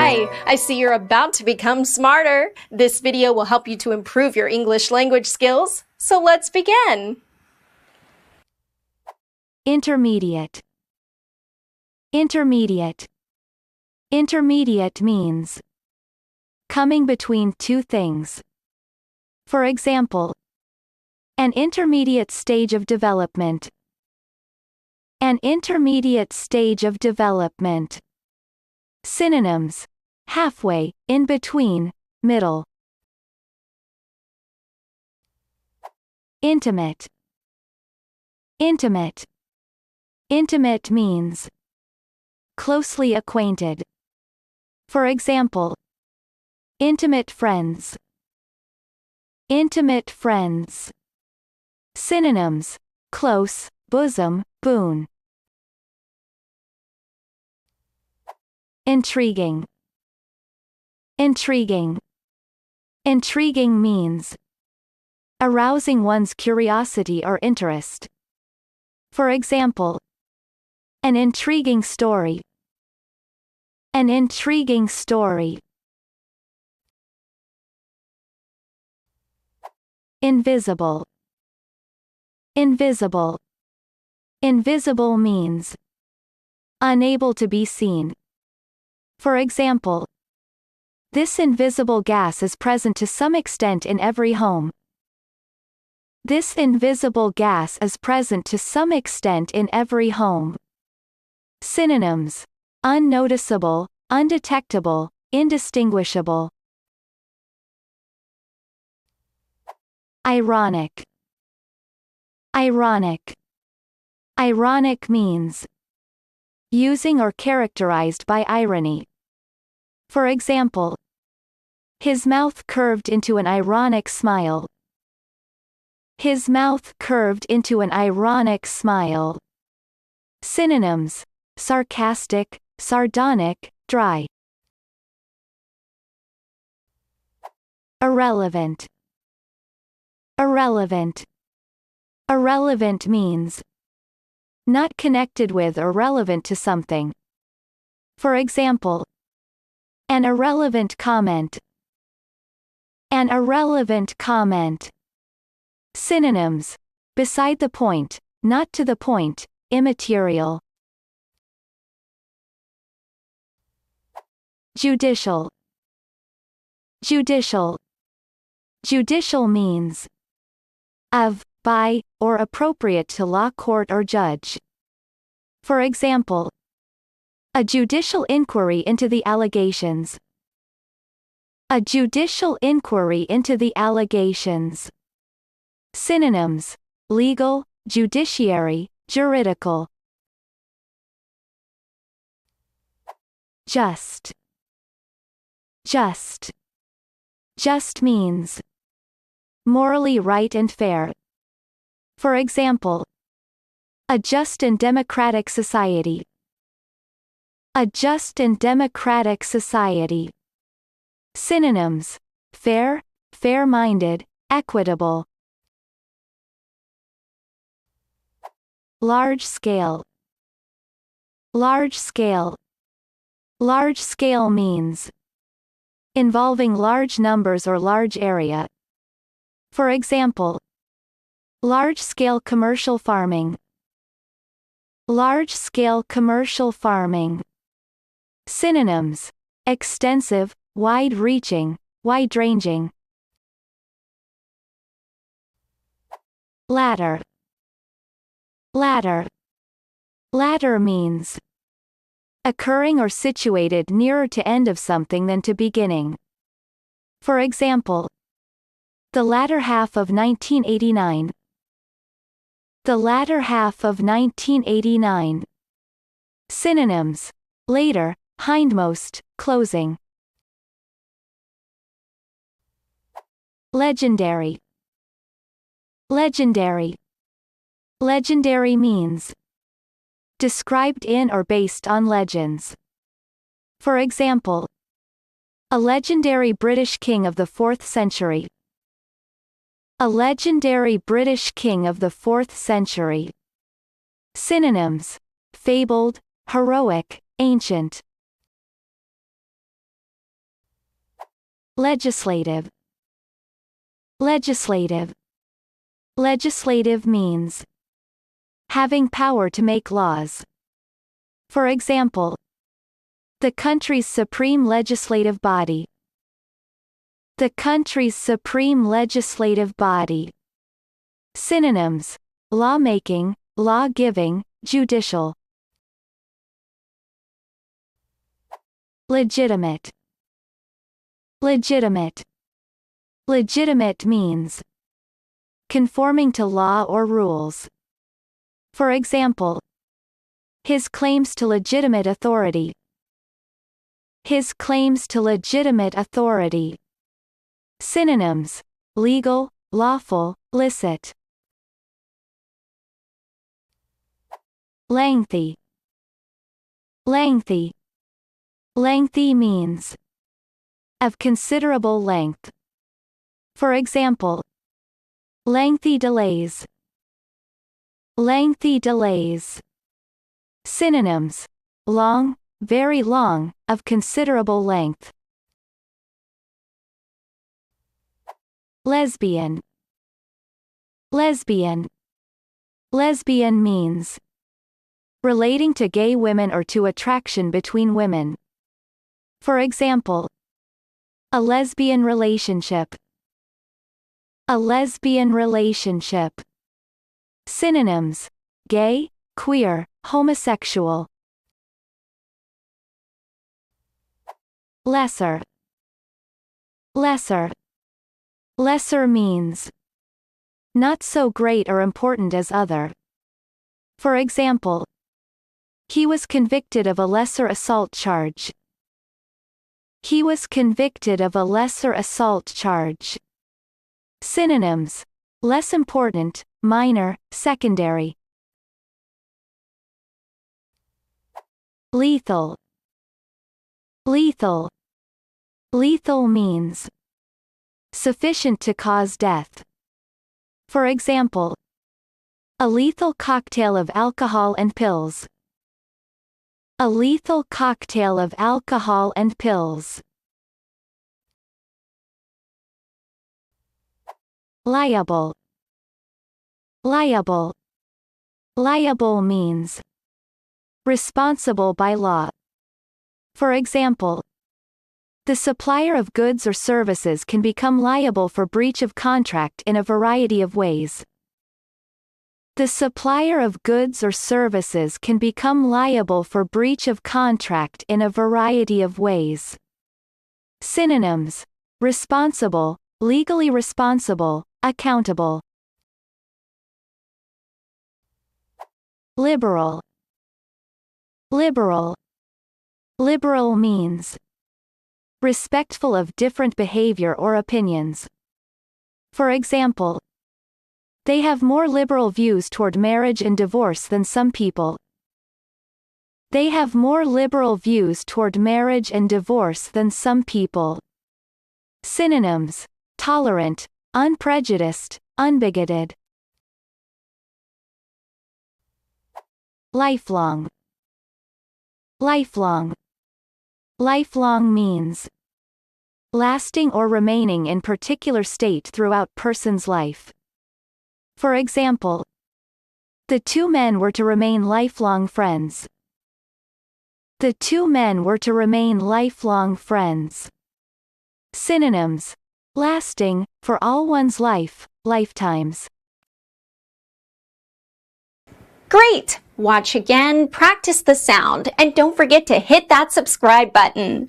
Hi! I see you're about to become smarter. This video will help you to improve your English language skills. So let's begin. Intermediate. Intermediate. Intermediate means coming between two things. For example, an intermediate stage of development. An intermediate stage of development. Synonyms: halfway, in between, middle. Intimate. Intimate. Intimate means closely acquainted. For example, intimate friends. Intimate friends. Synonyms: close, bosom, boon. Intriguing. Intriguing. Intriguing means arousing one's curiosity or interest. For example, an intriguing story. An intriguing story. Invisible. Invisible. Invisible means unable to be seen. For example, this invisible gas is present to some extent in every home. This invisible gas is present to some extent in every home. Synonyms: unnoticeable, undetectable, indistinguishable. Ironic. Ironic. Ironic means using or characterized by irony. For example, his mouth curved into an ironic smile. His mouth curved into an ironic smile. Synonyms: sarcastic, sardonic, dry. Irrelevant. Irrelevant. Irrelevant means not connected with or relevant to something. For example, an irrelevant comment. An irrelevant comment. Synonyms: beside the point, not to the point, immaterial. Judicial. Judicial. Judicial means of, by, or appropriate to law court or judge. For example, a judicial inquiry into the allegations. A judicial inquiry into the allegations. Synonyms: legal, judiciary, juridical. Just. Just. Just means morally right and fair. For example, a just and democratic society. A just and democratic society. Synonyms: fair, fair-minded, equitable. Large scale. Large scale. Large scale means involving large numbers or large area. For example, large-scale commercial farming. Large-scale commercial farming. Synonyms: extensive, wide-reaching, wide-ranging. Ladder. Ladder. Ladder means occurring or situated nearer to end of something than to beginning. For example, the latter half of 1989. The latter half of 1989. Synonyms: later, hindmost, closing. Legendary. Legendary. Legendary means described in or based on legends. For example, a legendary British king of the 4th century. A legendary British king of the 4th century. Synonyms: fabled, heroic, ancient. Legislative. Legislative. Legislative means having power to make laws. For example, the country's supreme legislative body. The country's supreme legislative body. Synonyms: lawmaking, law-giving, judicial. Legitimate. Legitimate. Legitimate means conforming to law or rules. For example, his claims to legitimate authority. His claims to legitimate authority. Synonyms: legal, lawful, licit. Lengthy. Lengthy. Lengthy means of considerable length. For example, lengthy delays. Lengthy delays. Synonyms: long, very long, of considerable length. Lesbian. Lesbian. Lesbian means relating to gay women or to attraction between women. For example, a lesbian relationship. A lesbian relationship. Synonyms: gay, queer, homosexual. Lesser. Lesser. Lesser means not so great or important as other. For example, he was convicted of a lesser assault charge. He was convicted of a lesser assault charge. Synonyms: less important, minor, secondary. Lethal. Lethal. Lethal means sufficient to cause death. For example, a lethal cocktail of alcohol and pills. A lethal cocktail of alcohol and pills. Liable. Liable. Liable means responsible by law. For example, the supplier of goods or services can become liable for breach of contract in a variety of ways. The supplier of goods or services can become liable for breach of contract in a variety of ways. Synonyms: responsible, legally responsible, accountable. Liberal. Liberal. Liberal means respectful of different behavior or opinions. For example, they have more liberal views toward marriage and divorce than some people. They have more liberal views toward marriage and divorce than some people. Synonyms: tolerant, unprejudiced, unbigoted. Lifelong. Lifelong. Lifelong means lasting or remaining in particular state throughout person's life. For example, the two men were to remain lifelong friends. The two men were to remain lifelong friends. Synonyms: lasting, for all one's life, lifetimes. Great! Watch again, practice the sound, and don't forget to hit that subscribe button.